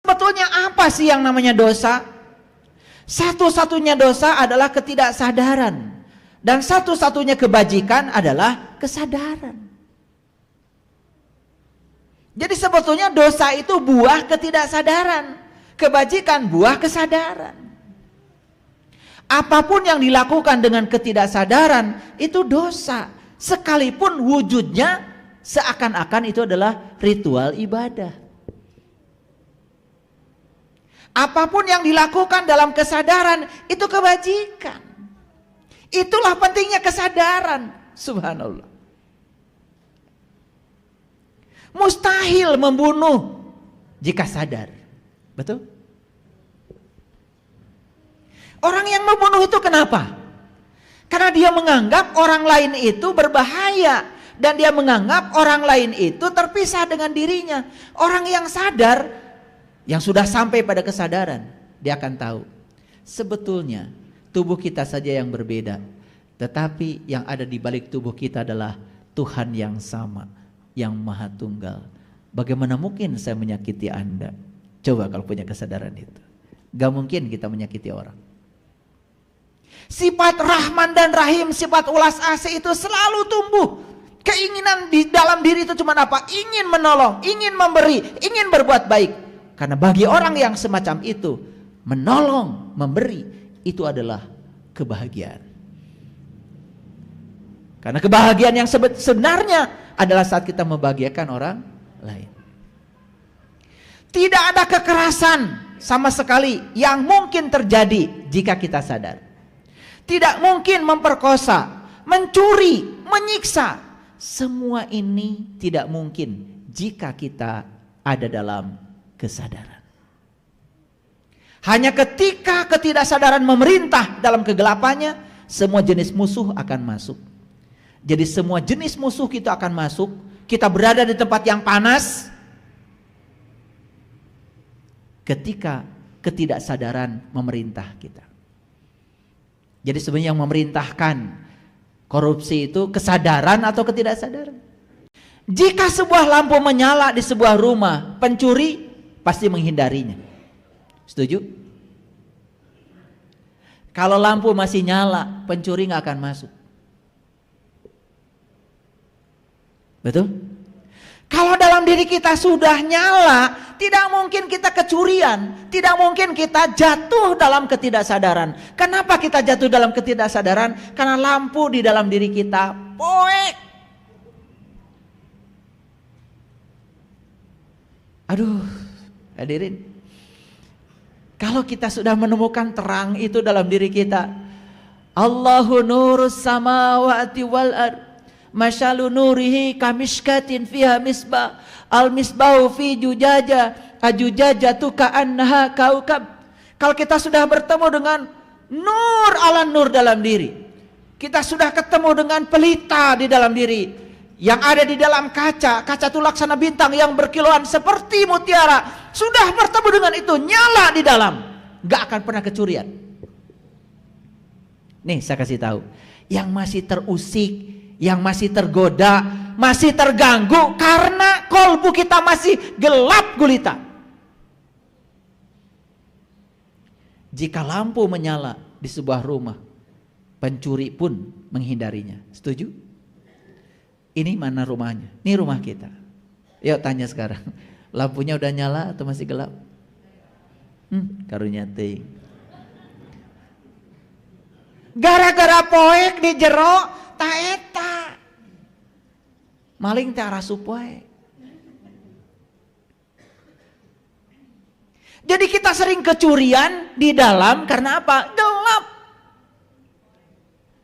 Sebetulnya apa sih yang namanya dosa? Satu-satunya dosa adalah ketidaksadaran. Dan satu-satunya kebajikan adalah kesadaran. Jadi sebetulnya dosa itu buah ketidaksadaran. Kebajikan buah kesadaran. Apapun yang dilakukan dengan ketidaksadaran itu dosa. Sekalipun wujudnya seakan-akan itu adalah ritual ibadah. Apapun yang dilakukan dalam kesadaran itu kebajikan. Itulah pentingnya kesadaran. Subhanallah. Mustahil membunuh jika sadar. Betul? Orang yang membunuh itu kenapa? Karena dia menganggap orang lain itu berbahaya. Dan dia menganggap orang lain itu terpisah dengan dirinya. Orang yang sadar, yang sudah sampai pada kesadaran, dia akan tahu sebetulnya tubuh kita saja yang berbeda, tetapi yang ada di balik tubuh kita adalah Tuhan yang sama, yang Maha Tunggal. Bagaimana mungkin saya menyakiti Anda? Coba kalau punya kesadaran itu. Gak mungkin kita menyakiti orang. Sifat Rahman dan Rahim, sifat ulas asih itu selalu tumbuh. Keinginan di dalam diri itu cuma apa? Ingin menolong, ingin memberi, ingin berbuat baik. Karena bagi orang yang semacam itu, menolong, memberi, itu adalah kebahagiaan. Karena kebahagiaan yang sebenarnya adalah saat kita membahagiakan orang lain. Tidak ada kekerasan sama sekali yang mungkin terjadi jika kita sadar. Tidak mungkin memperkosa, mencuri, menyiksa. Semua ini tidak mungkin jika kita ada dalam kesadaran. Hanya ketika ketidaksadaran memerintah dalam kegelapannya, semua jenis musuh akan masuk. Jadi semua jenis musuh kita akan masuk. Kita berada di tempat yang panas ketika ketidaksadaran memerintah kita. Jadi sebenarnya yang memerintahkan korupsi itu kesadaran atau ketidaksadaran. Jika sebuah lampu menyala di sebuah rumah, pencuri pasti menghindarinya. Setuju? Kalau lampu masih nyala, pencuri nggak akan masuk. Betul? Kalau dalam diri kita sudah nyala, tidak mungkin kita kecurian, tidak mungkin kita jatuh dalam ketidaksadaran. Kenapa kita jatuh dalam ketidaksadaran? Karena lampu di dalam diri kita poek. Aduh, hadirin. Kalau kita sudah menemukan terang itu dalam diri kita, Allahu nurus samawati wal ard, masyalu nurihi kamishkatin fiha misbah, al misbahu fi jujaja, ajujajatu ka'annaha kaukab. Kalau kita sudah bertemu dengan nur ala nur dalam diri, kita sudah ketemu dengan pelita di dalam diri, yang ada di dalam kaca itu laksana bintang yang berkilauan seperti mutiara. Sudah bertemu dengan itu, nyala di dalam, gak akan pernah kecurian. Nih saya kasih tahu, yang masih terusik, yang masih tergoda, masih terganggu karena kolbu kita masih gelap gulita. Jika lampu menyala di sebuah rumah, pencuri pun menghindarinya. Setuju? Ini mana rumahnya? Ini rumah kita. Yuk tanya sekarang, lampunya udah nyala atau masih gelap? Karunya teh. Gara-gara poek di jero ta eta. Maling teh arasup wae. Jadi kita sering kecurian di dalam karena apa? Gelap.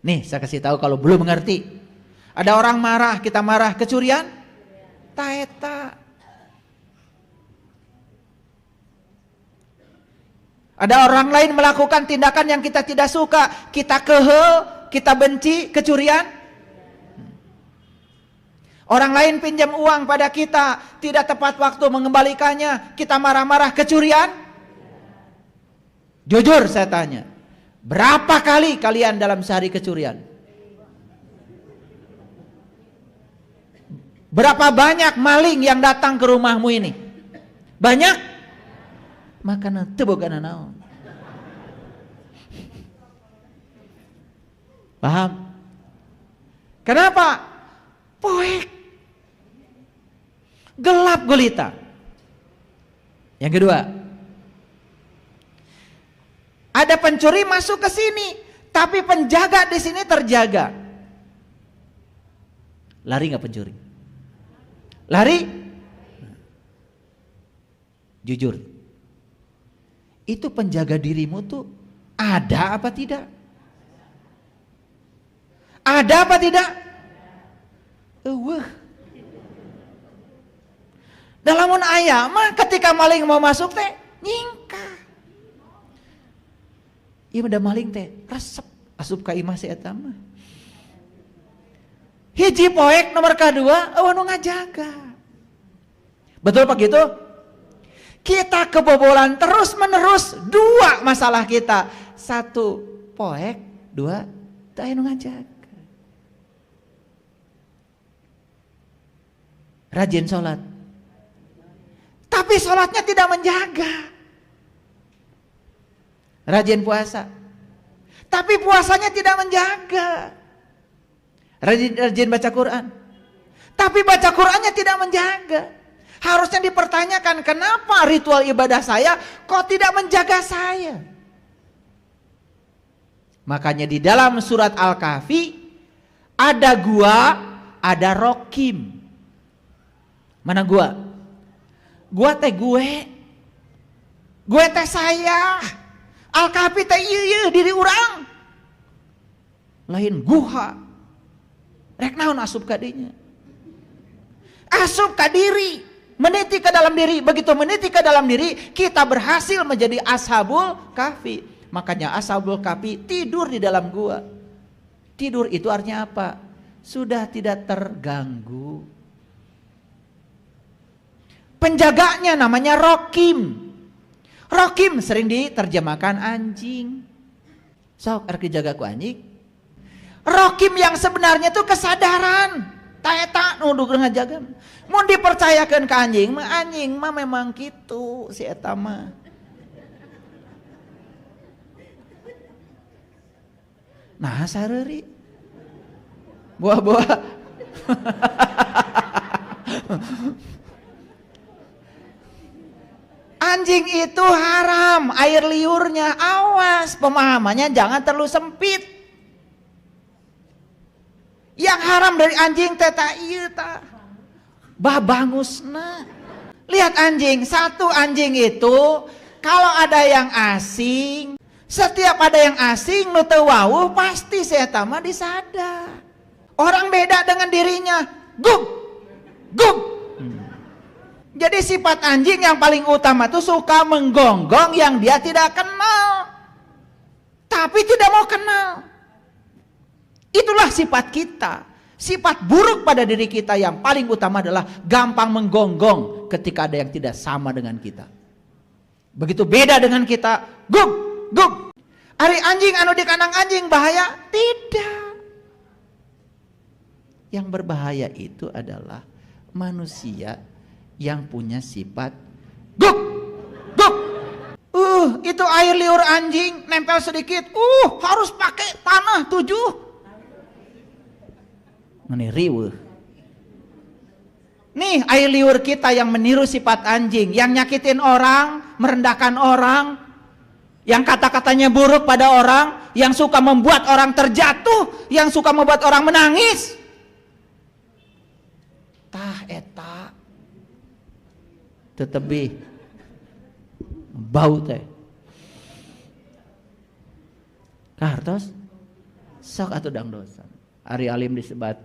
Nih saya kasih tahu kalau belum mengerti. Ada orang marah, kita marah, kecurian? Ta eta. Ada orang lain melakukan tindakan yang kita tidak suka, kita kehel, kita benci, kecurian. Orang lain pinjam uang pada kita, tidak tepat waktu mengembalikannya, kita marah-marah, kecurian. Jujur saya tanya, berapa kali kalian dalam sehari kecurian? Berapa banyak maling yang datang ke rumahmu ini? Banyak? Makana teu bogana naon. Paham? Kenapa? Poek. Gelap gulita. Yang kedua, ada pencuri masuk ke sini, tapi penjaga di sini terjaga. Lari nggak pencuri? Lari? Jujur, itu penjaga dirimu tuh ada apa tidak? Ada apa tidak? Dalamun aya mah ketika maling mau masuk teh nyingkah. Ieu udah maling teh resep asup ka imah si eta mah. Hiji poek nomor kedua eueuh nu ngajaga. Betul Pak gitu? Kita kebobolan terus menerus, dua masalah kita. Satu poek, dua teu aya nu ngajaga. Rajin sholat, tapi sholatnya tidak menjaga. Rajin puasa, tapi puasanya tidak menjaga. Rajin baca Quran, tapi baca Qurannya tidak menjaga. Harusnya dipertanyakan, kenapa ritual ibadah saya kok tidak menjaga saya? Makanya di dalam surat Al-Kahfi ada gua, ada rokim. Mana gua? Gua teh gue teh saya. Al-Kahfi teh ieu diri urang. Lain guha. Rek naon asup ka dinya? Asup ka diri, meniti ke dalam diri. Begitu meniti ke dalam diri, kita berhasil menjadi ashabul kahfi. Makanya ashabul kahfi tidur di dalam gua. Tidur itu artinya apa? Sudah tidak terganggu. Penjaganya namanya rokim. Rokim sering diterjemahkan anjing. Sok arti jaga ku anjing. Rokim yang sebenarnya itu kesadaran. Taeta nunduk ngajaga. Mun dipercayakan ke anjing mah memang gitu si eta mah. Nah sareuri. Buah-buah. Anjing itu haram, air liurnya, awas pemahamannya jangan terlalu sempit. Yang haram dari anjing teta ieu tah babangusna. Lihat anjing, satu anjing itu kalau ada yang asing, setiap ada yang asing nu teu wawuh pasti si eta mah disada. Orang beda dengan dirinya, gug. Jadi sifat anjing yang paling utama itu suka menggonggong yang dia tidak kenal. Tapi tidak mau kenal. Itulah sifat kita. Sifat buruk pada diri kita yang paling utama adalah gampang menggonggong ketika ada yang tidak sama dengan kita. Begitu beda dengan kita, gug. Ari anjing anu di kandang anjing bahaya? Tidak. Yang berbahaya itu adalah manusia yang punya sifat gug. Itu air liur anjing nempel sedikit, harus pakai tanah 7. Ini riweuh. Nih air liur kita yang meniru sifat anjing, yang nyakitin orang, merendahkan orang, yang kata-katanya buruk pada orang, yang suka membuat orang terjatuh, yang suka membuat orang menangis. Tah eta tetebi bau teh kartos sok atuh dang dosa. Ari alim disebat.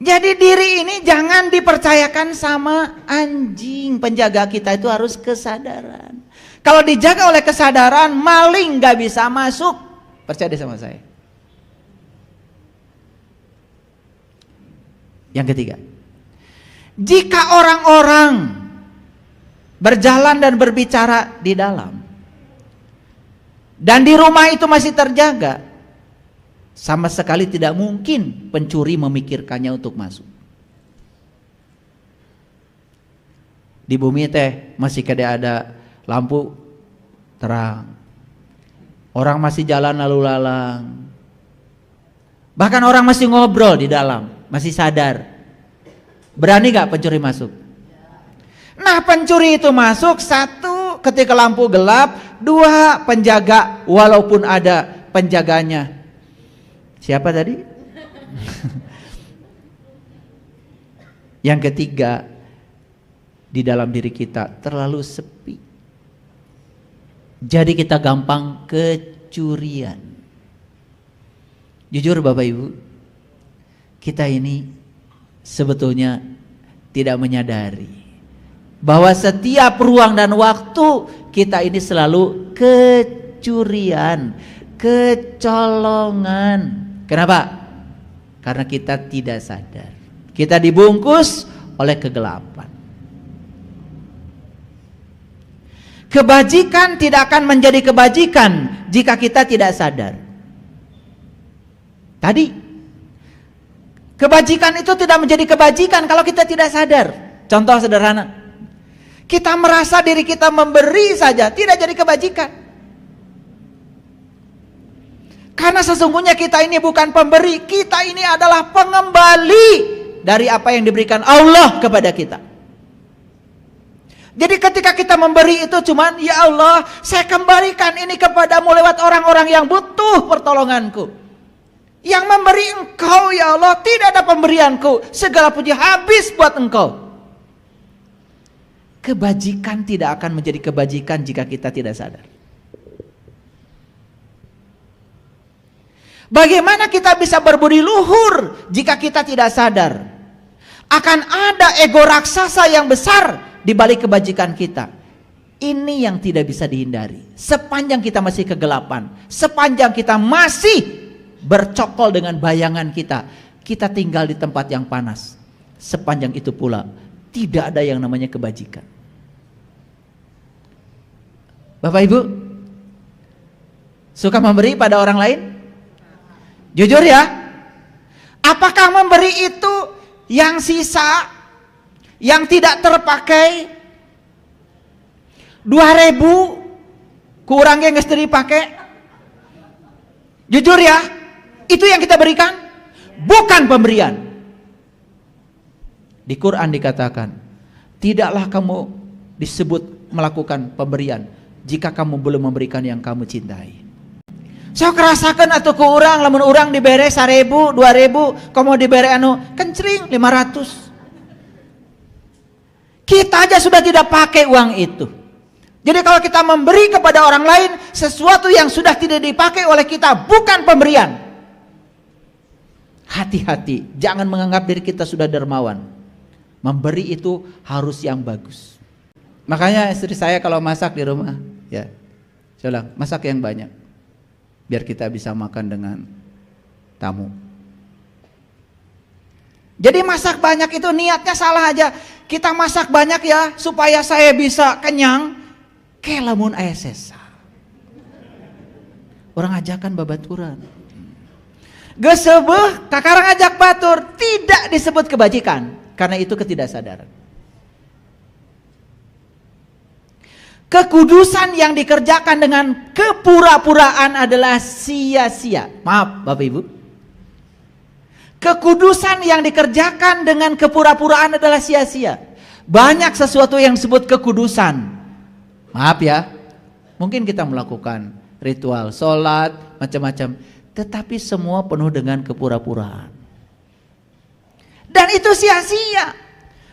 Jadi diri ini jangan dipercayakan sama anjing. Penjaga kita itu harus kesadaran. Kalau dijaga oleh kesadaran, maling gak bisa masuk. Percaya deh sama saya. Yang ketiga, jika orang-orang berjalan dan berbicara di dalam dan di rumah itu masih terjaga, sama sekali tidak mungkin pencuri memikirkannya untuk masuk. Di bumi teh masih kada ada lampu terang. Orang masih jalan lalu lalang. Bahkan orang masih ngobrol di dalam, masih sadar. Berani gak pencuri masuk? Nah, pencuri itu masuk, satu, ketika lampu gelap, dua, penjaga walaupun ada penjaganya. Siapa tadi? Yang ketiga, di dalam diri kita terlalu sepi. Jadi kita gampang kecurian. Jujur Bapak Ibu, kita ini sebetulnya tidak menyadari bahwa setiap ruang dan waktu kita ini selalu kecurian, kecolongan. Kenapa? Karena kita tidak sadar. Kita dibungkus oleh kegelapan. Kebajikan tidak akan menjadi kebajikan jika kita tidak sadar. Tadi, kebajikan itu tidak menjadi kebajikan kalau kita tidak sadar. Contoh sederhana, kita merasa diri kita memberi saja, tidak jadi kebajikan. Karena sesungguhnya kita ini bukan pemberi, kita ini adalah pengembali dari apa yang diberikan Allah kepada kita. Jadi ketika kita memberi itu cuman, ya Allah, saya kembalikan ini kepadamu lewat orang-orang yang butuh pertolonganku. Yang memberi engkau, ya Allah, tidak ada pemberianku, segala puji habis buat engkau. Kebajikan tidak akan menjadi kebajikan jika kita tidak sadar. Bagaimana kita bisa berbudi luhur jika kita tidak sadar? Akan ada ego raksasa yang besar di balik kebajikan kita. Ini yang tidak bisa dihindari. Sepanjang kita masih kegelapan, sepanjang kita masih bercokol dengan bayangan kita, kita tinggal di tempat yang panas. Sepanjang itu pula tidak ada yang namanya kebajikan. Bapak Ibu, suka memberi pada orang lain? Jujur ya, apakah memberi itu yang sisa, yang tidak terpakai, 2.000 kurangnya nggak dipakai? Jujur ya, itu yang kita berikan? Bukan pemberian. Di Quran dikatakan, tidaklah kamu disebut melakukan pemberian jika kamu belum memberikan yang kamu cintai. Saya kerasakan atau ke orang, lamun orang dibere 1.000, 2.000, kamu dibere kencring 500. Kita aja sudah tidak pakai uang itu. Jadi kalau kita memberi kepada orang lain sesuatu yang sudah tidak dipakai oleh kita, bukan pemberian. Hati-hati, jangan menganggap diri kita sudah dermawan. Memberi itu harus yang bagus. Makanya istri saya kalau masak di rumah, ya, saya bilang, masak yang banyak, biar kita bisa makan dengan tamu. Jadi masak banyak itu niatnya salah aja. Kita masak banyak ya supaya saya bisa kenyang. Kelamun aya sesa. Orang ajakan babaturan. Geus seubeuh kakarang ajak batur, tidak disebut kebajikan karena itu ketidaksadaran. Kekudusan yang dikerjakan dengan kepura-puraan adalah sia-sia. Maaf Bapak Ibu. Kekudusan yang dikerjakan dengan kepura-puraan adalah sia-sia. Banyak sesuatu yang disebut kekudusan. Maaf ya, mungkin kita melakukan ritual, sholat, macam-macam. Tetapi semua penuh dengan kepura-puraan. Dan itu sia-sia.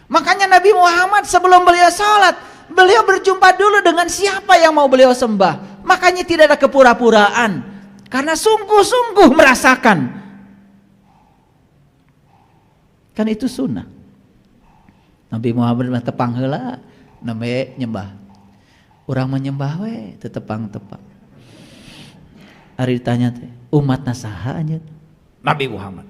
Makanya Nabi Muhammad sebelum beliau sholat, beliau berjumpa dulu dengan siapa yang mau beliau sembah. Makanya tidak ada kepura-puraan. Karena sungguh-sungguh merasakan. Kan itu sunnah. Nabi Muhammad mah tepang heula, namanya nyembah. Urang menyembah we, tetepang-tepang. Ari ditanya teh, umat nasaha anjeun? Nabi Muhammad.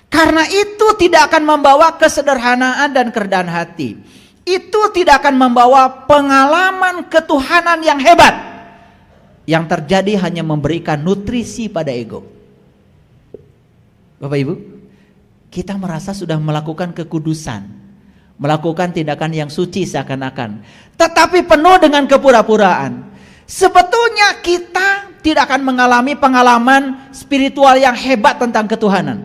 Karena itu tidak akan membawa kesederhanaan dan kerendahan hati. Itu tidak akan membawa pengalaman ketuhanan yang hebat. Yang terjadi hanya memberikan nutrisi pada ego. Bapak Ibu, kita merasa sudah melakukan kekudusan. melakukan tindakan yang suci seakan-akan, tetapi penuh dengan kepura-puraan. Sebetulnya kita tidak akan mengalami pengalaman spiritual yang hebat tentang ketuhanan.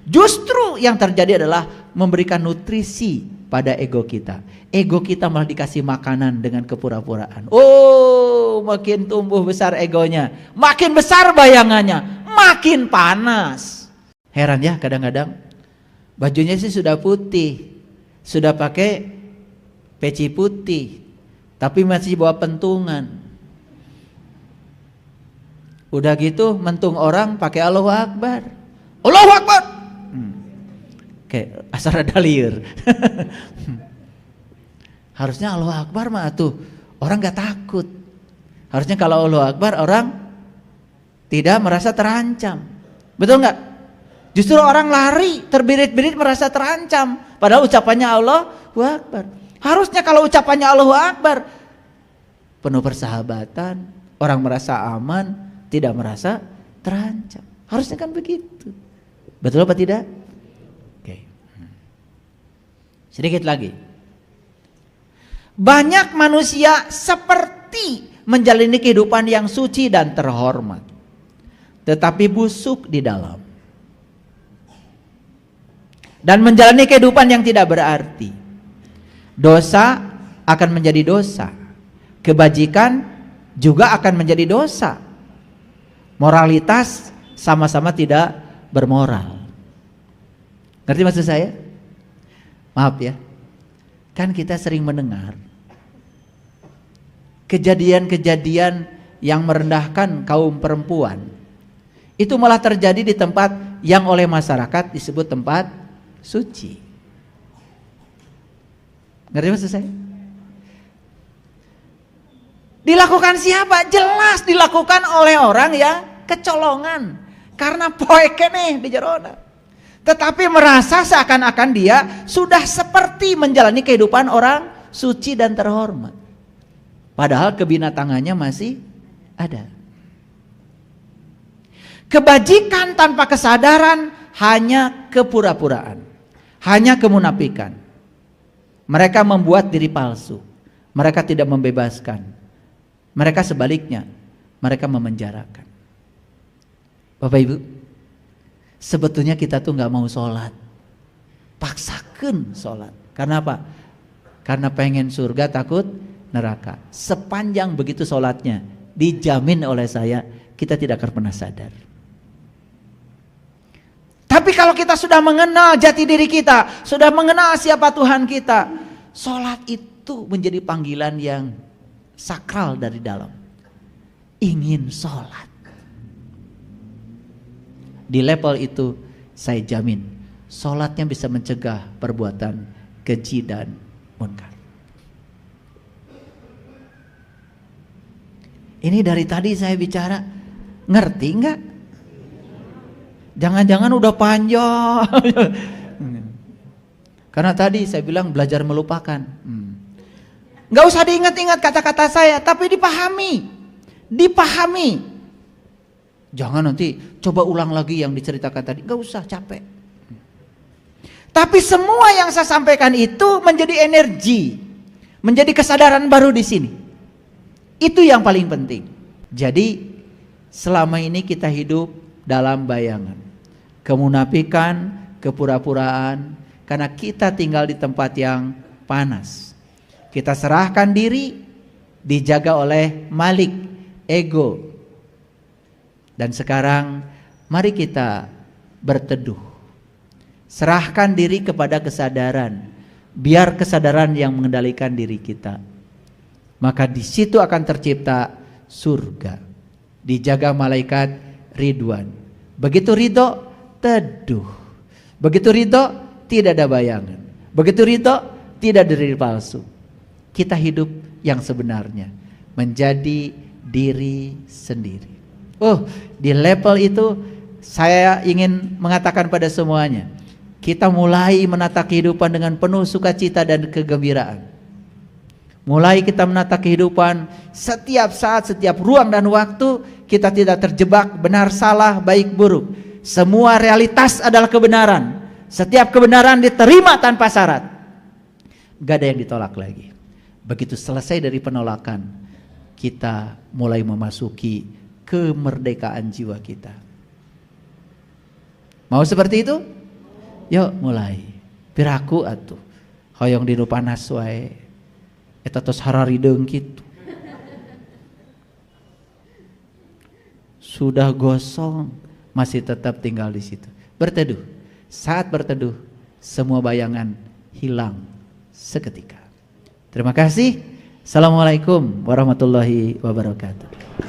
Justru yang terjadi adalah memberikan nutrisi pada ego kita. Ego kita malah dikasih makanan dengan kepura-puraan. Oh, makin tumbuh besar egonya, makin besar bayangannya, makin panas. Heran ya, kadang-kadang bajunya sih sudah putih, sudah pakai peci putih, tapi masih bawa pentungan. Udah gitu mentung orang pakai Allahu Akbar. Allahu Akbar. Kayak asar dalir. Harusnya Allahu Akbar mah tuh orang gak takut. Harusnya kalau Allahu Akbar orang tidak merasa terancam. Betul gak? Justru orang lari terbirit-birit merasa terancam. Padahal ucapannya Allahu Akbar. Harusnya kalau ucapannya Allahu Akbar penuh persahabatan, orang merasa aman, tidak merasa terancam. Harusnya kan begitu. Betul apa tidak? Oke. Sedikit lagi. Banyak manusia seperti menjalani kehidupan yang suci dan terhormat, tetapi busuk di dalam. Dan menjalani kehidupan yang tidak berarti. Dosa akan menjadi dosa. Kebajikan juga akan menjadi dosa. Moralitas sama-sama tidak bermoral. Ngerti maksud saya? Maaf ya. Kan kita sering mendengar kejadian-kejadian yang merendahkan kaum perempuan. Itu malah terjadi di tempat yang oleh masyarakat disebut tempat suci. Ngerti maksud saya? Dilakukan siapa? Jelas dilakukan oleh orang yang kecolongan. Karena poeke nih di jerona. Tetapi merasa seakan-akan dia sudah seperti menjalani kehidupan orang suci dan terhormat. Padahal kebinatangannya masih ada. Kebajikan tanpa kesadaran hanya kepura-puraan, hanya kemunafikan. Mereka membuat diri palsu. Mereka tidak membebaskan. Mereka sebaliknya, mereka memenjarakan. Bapak Ibu, sebetulnya kita tuh gak mau sholat. Paksakan sholat. Karena apa? Karena pengen surga takut neraka. Sepanjang begitu sholatnya, dijamin oleh saya, kita tidak akan pernah sadar. Tapi kalau kita sudah mengenal jati diri kita, sudah mengenal siapa Tuhan kita, sholat itu menjadi panggilan yang sakral dari dalam. Ingin sholat. Di level itu saya jamin sholatnya bisa mencegah perbuatan keji dan munkar. Ini dari tadi saya bicara, ngerti enggak? Jangan-jangan udah panjang. Karena tadi saya bilang belajar melupakan. Nggak usah diingat-ingat kata-kata saya, tapi dipahami. Dipahami. Jangan nanti coba ulang lagi yang diceritakan tadi. Nggak usah, capek. Tapi semua yang saya sampaikan itu menjadi energi, menjadi kesadaran baru di sini. Itu yang paling penting. Jadi selama ini kita hidup dalam bayangan, kemunafikan, kepura-puraan, karena kita tinggal di tempat yang panas. Kita serahkan diri, dijaga oleh Malik, ego. Dan sekarang mari kita berteduh. Serahkan diri kepada kesadaran. Biar kesadaran yang mengendalikan diri kita. Maka di situ akan tercipta surga. Dijaga malaikat Ridwan. Begitu ridho, teduh. Begitu ridho, tidak ada bayangan. Begitu ridho, tidak ada diri palsu. Kita hidup yang sebenarnya. Menjadi diri sendiri. Oh, di level itu saya ingin mengatakan pada semuanya, kita mulai menata kehidupan dengan penuh sukacita dan kegembiraan. Mulai kita menata kehidupan setiap saat, setiap ruang dan waktu, kita tidak terjebak benar salah, baik buruk. Semua realitas adalah kebenaran. Setiap kebenaran diterima tanpa syarat. gak ada yang ditolak lagi. Begitu selesai dari penolakan, kita mulai memasuki kemerdekaan jiwa kita. Mau seperti itu? Yuk mulai. Piraku atuh. Hoyong dinu panas wae. Eta tos hararideung kitu. Sudah gosong, masih tetap tinggal di situ. Berteduh. Saat berteduh, semua bayangan hilang seketika. Terima kasih. Assalamualaikum warahmatullahi wabarakatuh.